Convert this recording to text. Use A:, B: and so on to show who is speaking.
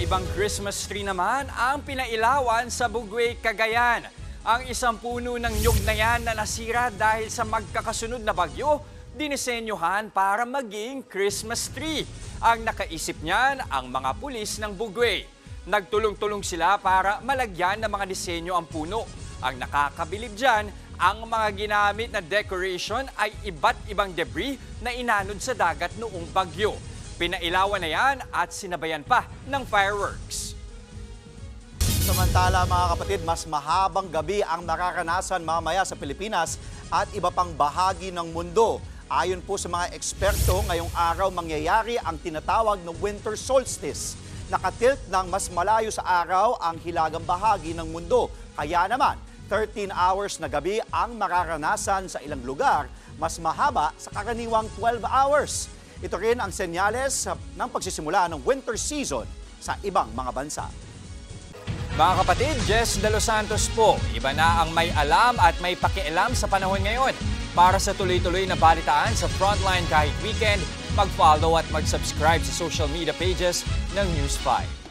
A: Kakaibang Christmas tree naman ang pinailawan sa Bugwey, Cagayan. Ang isang puno ng nyug na yan na nasira dahil sa magkakasunod na bagyo, dinisenyohan para maging Christmas tree. Ang nakaisip niyan ang mga pulis ng Bugwey. Nagtulong-tulong sila para malagyan ng mga disenyo ang puno. Ang nakakabilib dyan, ang mga ginamit na decoration ay iba't ibang debris na inanod sa dagat noong bagyo. Pinailawan na yan at sinabayan pa ng fireworks.
B: Samantala mga kapatid, mas mahabang gabi ang mararanasan mamaya sa Pilipinas at iba pang bahagi ng mundo. Ayon po sa mga eksperto, ngayong araw mangyayari ang tinatawag na winter solstice. Nakatilt ng mas malayo sa araw ang hilagang bahagi ng mundo. Kaya naman, 13 hours na gabi ang mararanasan sa ilang lugar, mas mahaba sa karaniwang 12 hours. Ito rin ang senyales ng pagsisimula ng winter season sa ibang mga bansa.
A: Mga kapatid, Jess De Los Santos po. Iba na ang may alam at may pakialam sa panahon ngayon. Para sa tuloy-tuloy na balitaan sa Frontline kahit weekend, mag-follow at mag-subscribe sa social media pages ng News 5.